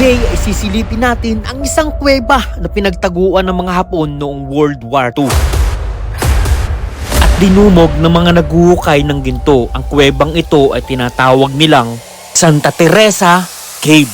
Today ay sisilipin natin ang isang kuweba na pinagtaguan ng mga Hapon noong World War II. At dinumog ng mga naghuhukay ng ginto. Ang kuwebang ito ay tinatawag nilang Santa Teresa Cave.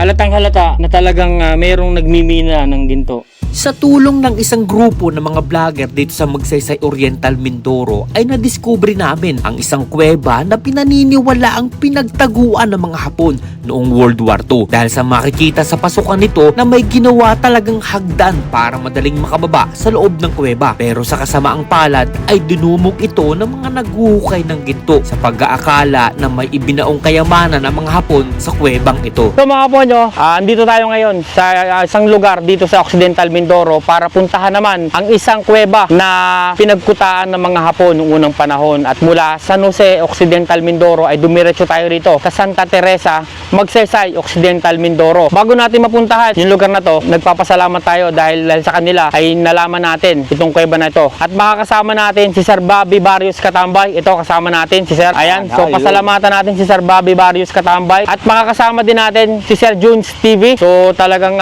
Halatang halata na talagang mayroong nagmimina ng ginto. Sa tulong ng isang grupo ng mga vlogger dito sa Magsaysay Oriental, Mindoro ay nadiskubre namin ang isang kuweba na pinaniniwala ang pinagtaguan ng mga Hapon noong World War II. Dahil sa makikita sa pasukan nito na may ginawa talagang hagdan para madaling makababa sa loob ng kuweba. Pero sa kasamaang palad ay dinumog ito ng mga naghuhukay ng ginto sa pag-aakala na may ibinaong kayamanan ng mga Hapon sa kuwebang ito. So mga ponyo, andito tayo ngayon sa isang lugar dito sa Occidental Mindoro para puntahan naman ang isang kuweba na pinagkutaan ng mga Hapon noong unang panahon. At mula San Jose, Occidental Mindoro ay dumiretso tayo rito sa Santa Teresa, Magsaysay, Occidental Mindoro. Bago natin mapuntahan yung lugar na to, nagpapasalamat tayo dahil sa kanila ay nalaman natin itong kuweba na ito. At makakasama natin si Sir Bobby Barrios Katambay. Ito kasama natin si Sir. Ayan, so pasalamatan natin si Sir Bobby Barrios Katambay. At makakasama din natin si Sir Junes TV. So talagang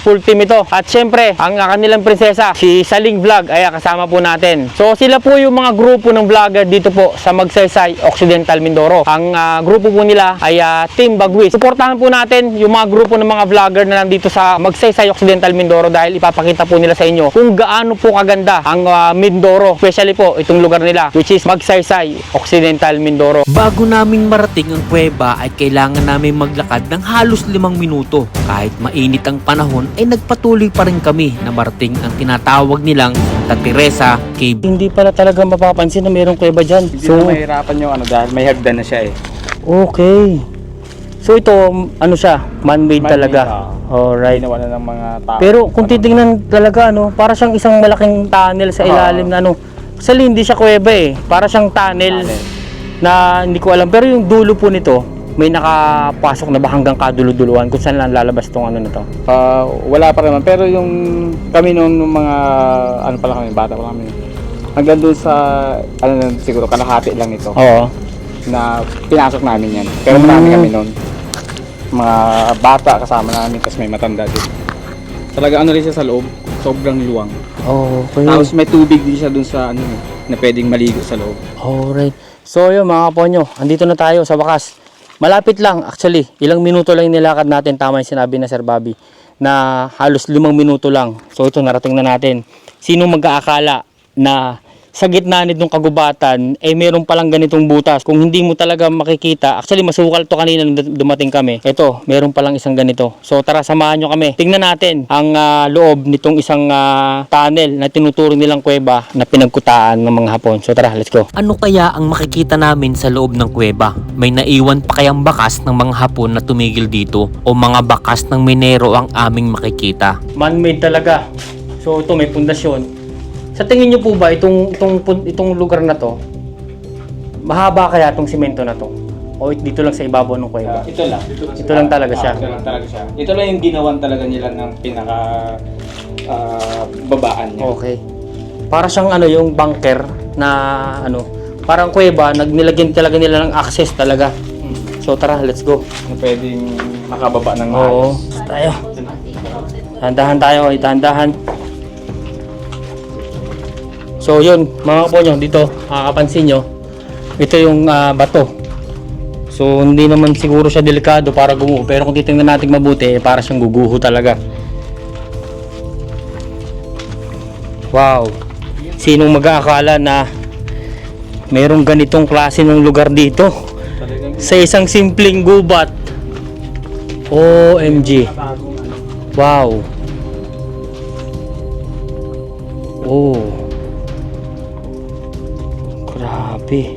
full team ito. At syempre, ang kanilang prinsesa, si Saling Vlog, ay kasama po natin. So sila po yung mga grupo ng vlogger dito po sa Magsaysay, Occidental Mindoro. Ang grupo po nila ay Team Bagwis. Suportahan po natin yung mga grupo ng mga vlogger na nandito sa Magsaysay, Occidental Mindoro dahil ipapakita po nila sa inyo kung gaano po kaganda ang Mindoro. Especially po itong lugar nila, which is Magsaysay, Occidental Mindoro. Bago naming marating ang kuweba ay kailangan namin maglakad ng halos 5 minuto. Kahit mainit ang panahon ay nagpatuloy pa rin kami na marating ang tinatawag nilang Santa Teresa Cave. Hindi pala talaga mapapansin na mayroong kuweba dyan. Hindi na mahirapan yung dahil may hagdan na siya eh. Okay. So ito, ano siya? Man-made talaga. Alright. Ginawa na ng mga tao. Pero kung titingnan talaga, para siyang isang malaking tunnel sa ilalim na Actually, hindi siya kuweba eh. Para siyang tunnel na hindi ko alam. Pero yung dulo po nito, may nakapasok na ba hanggang kaduluduluan kung saan lang lalabas tong na to? Wala pa naman. Pero yung kami nung mga, pala kami, bata pa kami. Hanggang doon sa, siguro kalahati lang ito. Oo. Na pinasok namin yan. Pero marami kami noon. Mga bata kasama namin, tapos may matanda din. Talaga rin siya sa loob, sobrang luwang. Okay. Tapos may tubig din siya dun sa na pwedeng maligo sa loob. Alright. So yun mga ponyo, andito na tayo sa wakas. Malapit lang actually, ilang minuto lang yung nilakad natin, tama yung sinabi na Sir Bobby, na halos 5 minuto lang. So ito, narating na natin. Sino mag-aakala na sa gitna nitong kagubatan ay meron palang ganitong butas? Kung hindi mo talaga makikita, actually masukal to kanina nung dumating kami. Ito, meron palang isang ganito. So tara, samahan nyo kami. Tingnan natin ang loob nitong isang tunnel na tinuturo nilang kuweba na pinagkutaan ng mga Hapon. So tara, let's go. Ano kaya ang makikita namin sa loob ng kuweba? May naiwan pa kayang bakas ng mga Hapon na tumigil dito? O mga bakas ng minero ang aming makikita? Man-made talaga. So ito, may pundasyon. Sa tingin niyo po ba itong lugar na to, mahaba kaya itong simento na to? O dito lang sa ibabaw ng kuweba? Ito lang. Ito lang talaga siya. Ito lang talaga siya. Ito lang yung ginawan talaga nila ng pinaka babaan niya. Okay. Para siyang yung bunker na parang kuweba, nilagyan talaga nila ng access talaga. So tara, let's go. Na pwedeng makababa ng Oo. Tayo. Dahan-dahan tayo, dahan-dahan. So yun, mga kaponyo, dito makakapansin nyo, ito yung bato. So hindi naman siguro siya delikado para gumuho, pero kung titingnan natin mabuti, para siyang guguho talaga. Wow, sinong mag-aakala na mayroong ganitong klase ng lugar dito sa isang simpleng gubat? OMG. Wow. Oh, grabe.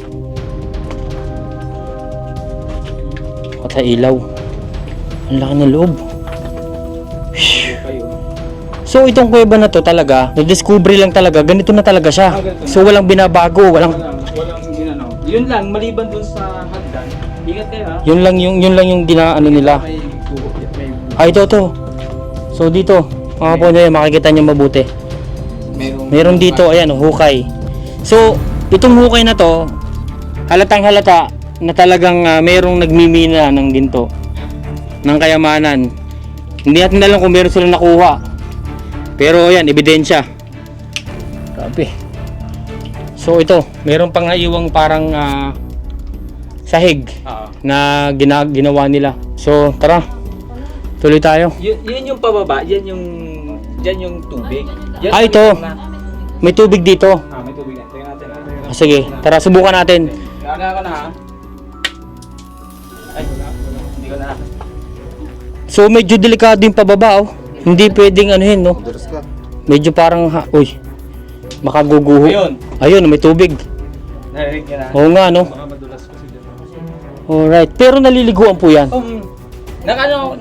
At ilaw. Ang laki ng loob. So itong kuweba na to talaga, na-discovery lang talaga, ganito na talaga siya. So walang binabago, walang ginano. Yun lang, maliban dun sa hagdan. Ingat kayo ha. yun lang yung dinaano nila. May Ito. So dito, mga po nyo, makikita nyo mabuti. Meron dito, ayan, hukay. So, itong hukay na to, halatang halata na talagang merong nagmimina ng ginto, ng kayamanan. Hindi natin alam kung meron silang nakuha. Pero ayan, ebidensya. Grabe. So ito, meron pang naiwang parang sahig na ginawa nila. So tara, tuloy tayo. Yun yung pababa, yan yung tubig. Ah, ito. May tubig dito. May tubig na. Tingnan natin. Sige, tara subukan natin. Naka ko na ha. Ay, hindi ko na. So medyo delikado yung pababa, oh. Hindi pwedeng anuhin, no. Medyo parang uy. Makaguguho. Ayun, may tubig. Narinig niya na. Oo nga, no. Baka madulas kasi dyan. Alright, pero naliliguan po yan.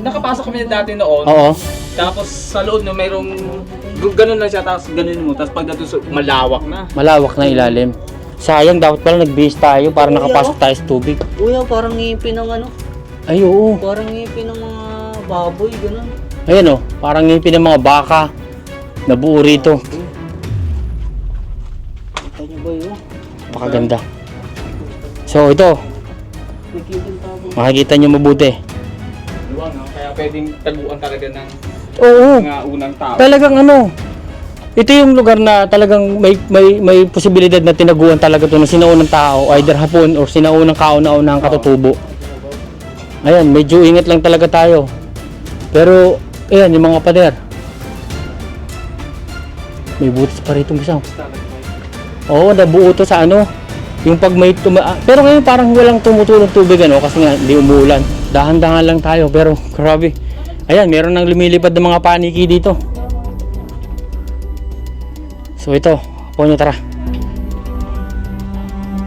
Nakapasok kami dati noon. Oo. Tapos sa loob no mayroong ganun lang siya, tapos ganun mo, tapos pagdating malawak na. Malawak na ilalim. Sayang, dapat pala nag-base tayo para nakapasok tayo sa tubig. Kuya, parang ngipin ng ano? Ay, oo. Parang ngipin ng mga baboy, gano'n. Ayan, oh. Parang ngipin ng mga baka na buo rito. Kita niyo ba yun? Pakaganda. So, ito. Makikita nyo mabuti. Luwang, no? Kaya pwedeng taguan talaga ng Oo. mga unang tao. Talagang ano. Ito yung lugar na talagang may posibilidad na tinaguan talaga ito ng sinaunang tao, either hapon or sinaunang kauna-unang katutubo. Ayan, medyo ingat lang talaga tayo. Pero, ayan, yung mga pader. May butas pa rito isa. Oo, nabuo to sa ano. Yung pag may pero ngayon parang walang tumutulong tubig ano kasi nga hindi umuulan. Dahan-dahan lang tayo pero grabe. Ayan, meron nang lumilipad ng mga paniki dito. So ito, po nyo tara.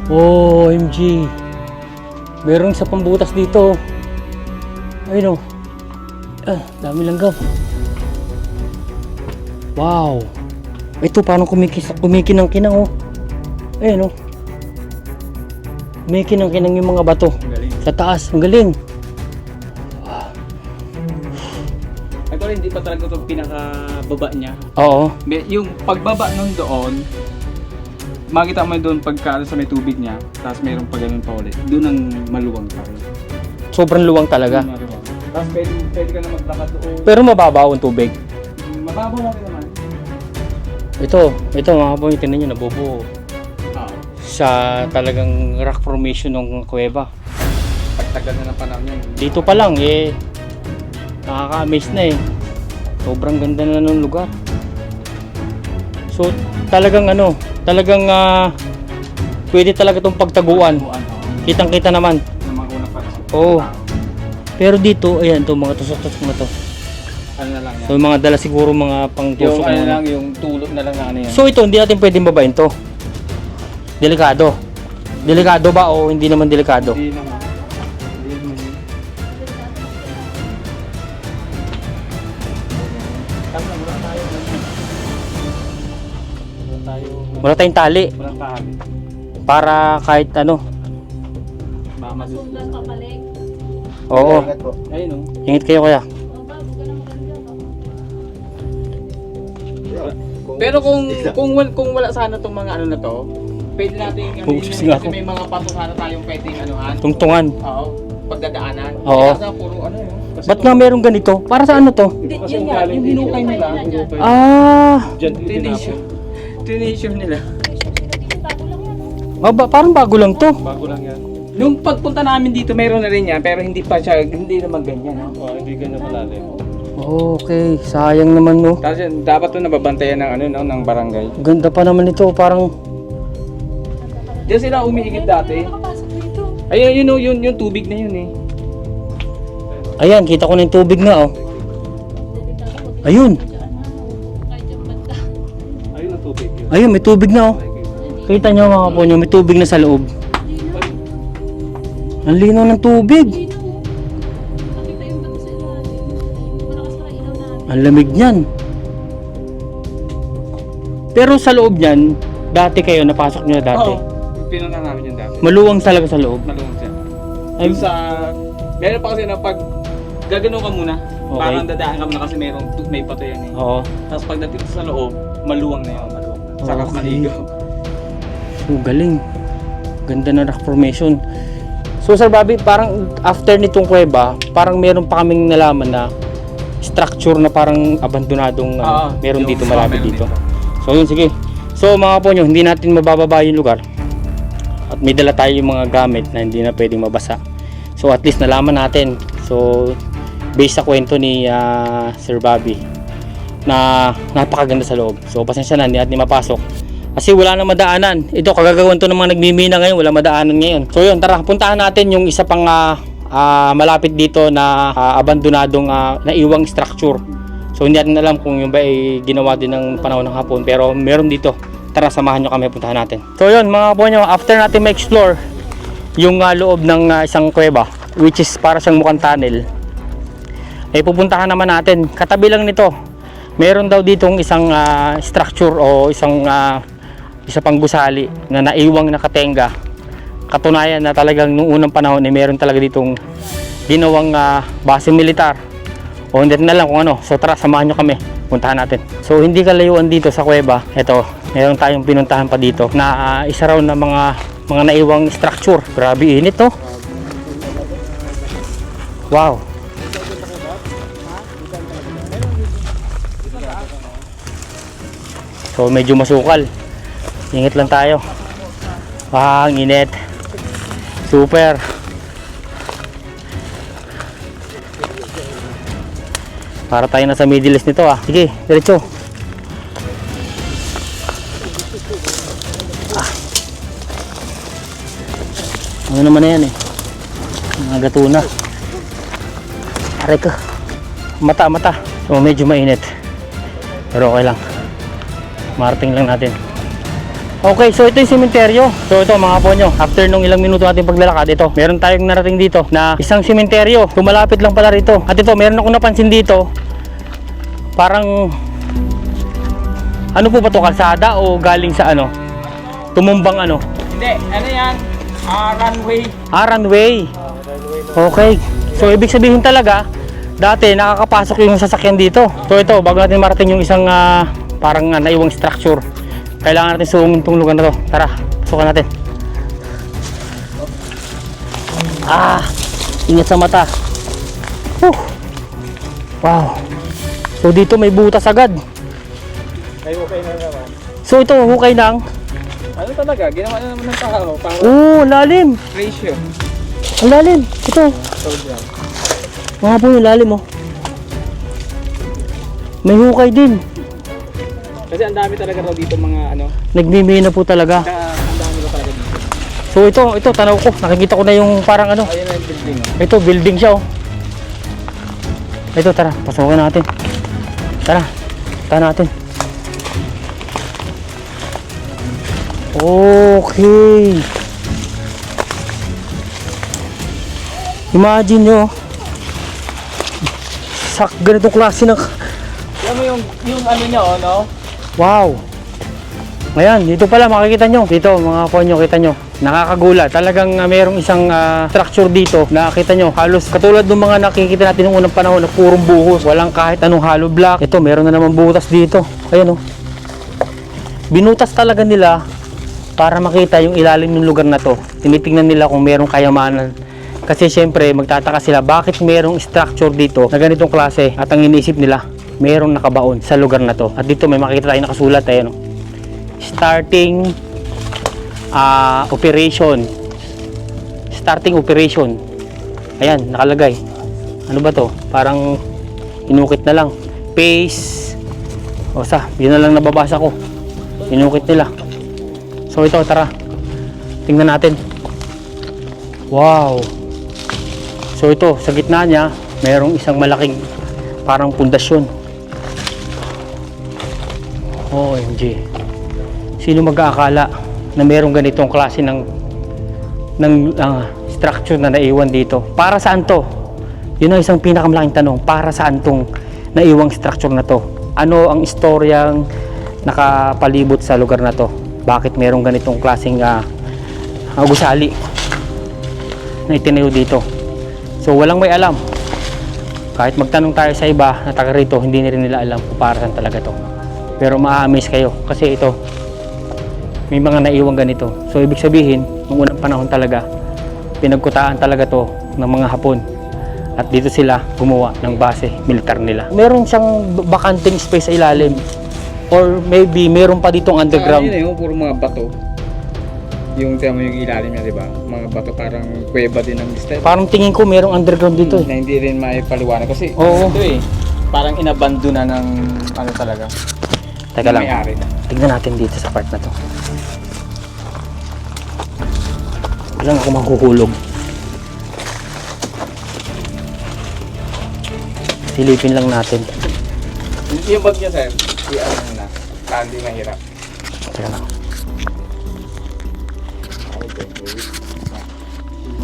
Oh, OMG. Meron isa pang butas dito. Ayun oh. Dami langgam. Wow. Ito paano kumikinang-kinang oh. Ayun oh. Kumikinang-kinang yung mga bato. Sa taas, ang galing. Ito hindi pa talaga ito pinakababa niya. Oo. Yung pagbaba nun doon, makita mo doon pagka sa may tubig niya, tapos mayroong pa ganun pa ulit. Doon ang maluwang pa rin. Sobrang luwang talaga. Maluwang. Tapos pwede ka na maglakad doon. Pero mababaw ang tubig. Mababaw na rin naman. Ito mga kapoy, tingnan nyo, nabubuo. Sa talagang rock formation ng kuweba. Pagtagal na ng panahon yan. Dito pa lang nakaka-amaze na sobrang ganda na ng lugar. So talagang pwede talaga itong pagtaguan. Kitang-kita naman. Ng mga unang panahon. Oo. Pero dito, ayan, itong mga tusok-tusok na to. Ano na lang yan. So mga dala siguro mga pang tusok Yung ano na. lang, yung tulot na lang na ano yan. So ito, hindi natin pwedeng babain to. Delikado. Delikado ba o hindi naman delikado? Hindi naman. Hindi naman. Wala tayong tali Walang kahali. para kahit ano. Baka masusunod. Oo. Ayun o. Ingit kayo kuya. Pero kung wala sana tong mga ano na to, pwede natin Pusis nga kasi ako. may mga pato sana tayong pwedeng anuhan. Tungtungan. Oo. Pagdadaanan. Oo. Kasi puro ano yun. Ba't nga merong ganito? Para sa ano to? Kasi yun nga, yung hinukay nila. Ah, Tination nila. parang bago lang to. Bago lang yan. Nung pagpunta namin dito, meron na rin yan, pero hindi pa siya, hindi naman ganyan. No? Hindi ganyan malalim. Okay, sayang naman no. Kasi dapat to nababantayan ng ano no, ng barangay. Ganda pa naman ito, parang Diyan sila umiigit dati. Ayun yung tubig na yun eh. ayan, kita ko na yung tubig na oh. Ayun, Ayun ang tubig yun. ayun, may tubig na oh. Kita nyo mga po nyo, may tubig na sa loob. Ang linaw ng tubig. Ang lamig niyan. Pero sa loob niyan, dati kayo, napasok nyo na dati. Oo. Pinunta namin yung dati. Maluwang talaga sa loob. Malunod siya. Ay, Yung sa... Meron pa kasi na pag... Gagano ka muna. Okay. Parang dadaan ka muna kasi may pato yan eh. oo. Tapos pagdating sa loob, maluwang na yun. Maluwang na. Saka maligo. Oh, galing. Ganda na rock formation. So Sir Bobby, parang after nitong kuweba, parang meron pa kaming nalaman na structure na parang abandonadong meron yung dito malapit meron dito. So yun, sige. So mga ponyo, hindi natin mabababa yung lugar. At may dala tayo yung mga gamit na hindi na pwedeng mabasa. So at least nalaman natin. So based sa kwento ni Sir Bobby na napakaganda sa loob. So pasensya na, hindi natin mapasok kasi wala nang madaanan. Ito kagagawan to ng mga nagmimina ngayon, wala madaanan ngayon. So yun, tara, puntahan natin yung isa pang malapit dito na abandonadong naiwang structure. So hindi natin alam kung yung ba ay ginawa din ng panahon ng Hapon, pero meron dito. Tara, samahan nyo kami, puntahan natin. So yun mga ponyo, after natin ma-explore yung loob ng isang kuweba, which is para siyang mukhang tunnel, ay pupuntahan naman natin, katabi lang nito, meron daw ditong isang structure o isa pang gusali na naiwang nakatenga. Katunayan na talagang noong unang panahon ay meron talaga ditong ginawang base militar o hindi na lang kung ano. So tara, samahan nyo kami, puntahan natin. So hindi kalayuan dito sa kuweba, eto, meron tayong pinuntahan pa dito na isa raw na mga naiwang structure. Grabe init to. Wow. So medyo masukal. Ingat lang tayo. Ang init. Super. Para tayo nasa Middle East nito Sige, diretso. Ano naman na yan mga gatuna. Aray ka. Mata. So medyo mainit. Pero okay lang. Marating lang natin. Okay, so ito yung sementeryo. So ito mga ponyo, after nung ilang minuto natin paglalakad, ito, meron tayong narating dito na isang sementeryo. Tumalapit lang pala rito. At ito, meron akong napansin dito. Parang ano po ba to, kalsada o galing sa ano? Tumumbang ano? Hindi, ano yan? Runway. Runway. Okay. So ibig sabihin talaga, dati nakakapasok yung sasakyan dito. So ito, bago natin marating yung isang parang naiwang structure, kailangan natin suungin itong lugar na to. Tara, pasukan natin. Ingat sa mata. Wow. So dito may butas agad. Ay, okay na naman. So ito, hukay ng Ano talaga? Ginawa na naman ng tao. Para lalim. ratio. Ang lalim. Ito. So, yan. Mga po yung lalim May hukay din. Kasi ang dami talaga raw dito mga ano. Nagmimina po talaga. Ang dami raw talaga dito. So ito tanaw ko. Nakikita ko na yung parang ano. Ayun na yung building. Ito, building siya Ito, tara, pasukin natin. Tara, punta natin. Okay. Imagine nyo, ganitong klase ng... Alam mo yung ano nyo, no? Wow. Ngayon, dito pala makikita nyo. Dito, mga ponyo, kita nyo. Nakakagulat. Talagang mayroong isang structure dito na kita nyo. Halos katulad ng mga nakikita natin noong unang panahon na purong buhos. Walang kahit anong hollow block. Ito, meron na naman butas dito. Ayan Binutas talaga nila para makita yung ilalim ng lugar na to. Tinitingnan nila kung merong kayamanan. Kasi syempre, magtataka sila bakit merong structure dito na ganitong klase. At ang iniisip nila, merong nakabaon sa lugar na to. At dito may makikita tayo nakasulat. Ayan starting operation. Ayan, nakalagay. Ano ba to? Parang inukit na lang. Pace. Yun na lang nababasa ko. Inukit nila. So ito, tara. Tingnan natin. Wow. So ito, sa gitna niya, mayroong isang malaking parang pundasyon. OMG. Sino mag-aakala na mayroong ganitong klase ng structure na naiwan dito? Para saan to? Yun ang isang pinakamalaking tanong. Para saan tong naiwang structure na to? Ano ang istoryang nakapalibot sa lugar na to? Bakit mayroong ganitong klaseng gusali na itinayo dito? So walang may alam. Kahit magtanong tayo sa iba na taga rito, hindi na rin nila alam kung para saan talaga to. Pero ma-amaze kayo kasi ito, may mga naiwang ganito. So ibig sabihin, nung unang panahon talaga, pinagkutaan talaga to ng mga Hapon. At dito sila gumawa ng base militar nila. Meron siyang bakanting space sa ilalim. Or maybe meron pa ditong underground. Yun puro mga bato. Yung tiyan mo yung ilalim niya, di ba? Mga bato parang kuweba din ang style. Parang tingin ko merong underground dito eh. Na hindi rin maipaliwanag kasi Oo. ito eh. Parang inabandona ng ano talaga. Teka lang, May-ari. tignan natin dito sa part na to. Ilang ako maghuhulog. Silipin lang natin. Yung bag niya, sir, i-ano na. Hindi mahirap. Teka lang.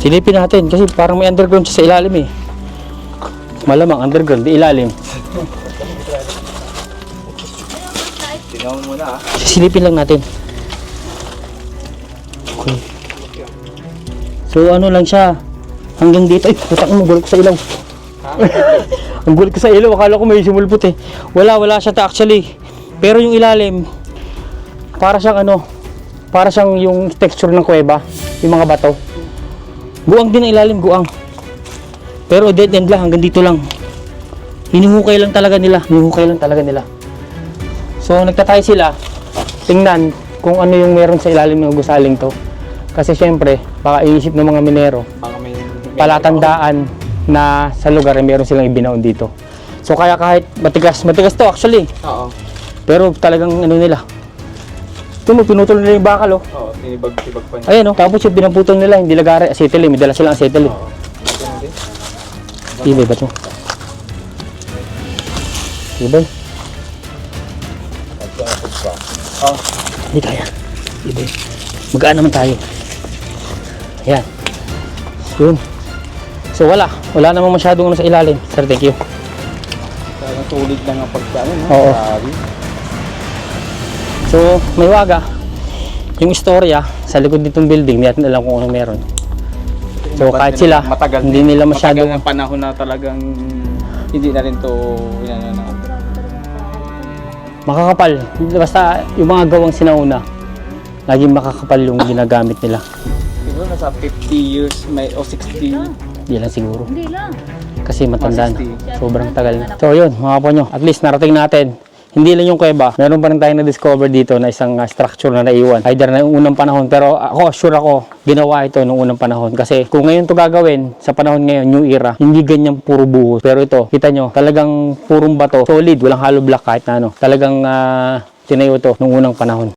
Silipin natin kasi parang may underground siya sa ilalim eh. Malamang underground, di ilalim. Tingnan mo muna ah. Silipin lang natin. Okay. So ano lang siya, hanggang dito. Ay, putak mo, gulat ko sa ilaw. Ang gulat ko sa ilaw, akala ko may sumulpot eh. Wala siya actually. Pero yung ilalim, para siyang ano, para siyang yung texture ng kuweba, yung mga bato. Guang din ang ilalim, guang. Pero dead end lang, hanggang dito lang. Hinuhukay lang talaga nila. So nagtatay sila, tingnan kung ano yung meron sa ilalim ng gusaling to. Kasi syempre, baka iisip ng mga minero, Baka may palatandaan na sa lugar ay meron silang ibinaon dito. So kaya kahit matigas to actually. Oo. Pero talagang ano nila. Ito mo, pinutol nila yung bakal oh. Oo, tinibag pa niya. Ayan oh, tapos yung pinaputol nila, hindi lagari, acetylene, may dala silang acetylene. Oo. Ibay ba ito? Ibay? Oh. Hindi kaya. Ibay. Magaan naman tayo. Ayan. Yun. So wala namang masyadong ano sa ilalim. Sir, thank you. Talagang tulid lang ang pagkano, no? Oo. Grabe. So, may waga. Yung istorya, sa likod nitong building, hindi natin alam kung anong meron. So, kahit sila, Matagal hindi nila masyadong... Matagal ng panahon na talagang hindi na rin to inano na. makakapal. Basta yung mga gawang sinauna, laging makakapal yung ginagamit nila. Siguro nasa 50 years may o 60. Hindi lang siguro. Hindi lang. Kasi matanda na. 60. Sobrang tagal na. So yun, mga ponyo, at least narating natin. Hindi lang yung kuweba, meron pa rin tayo na-discover dito na isang structure na naiwan. Either na yung unang panahon, pero ako, sure ako, ginawa ito nung unang panahon. Kasi kung ngayon to gagawin, sa panahon ngayon, new era, hindi ganyan puro buhos. Pero ito, kita nyo, talagang purong bato, solid, walang hollow block kahit na ano. Talagang tinayo to nung unang panahon.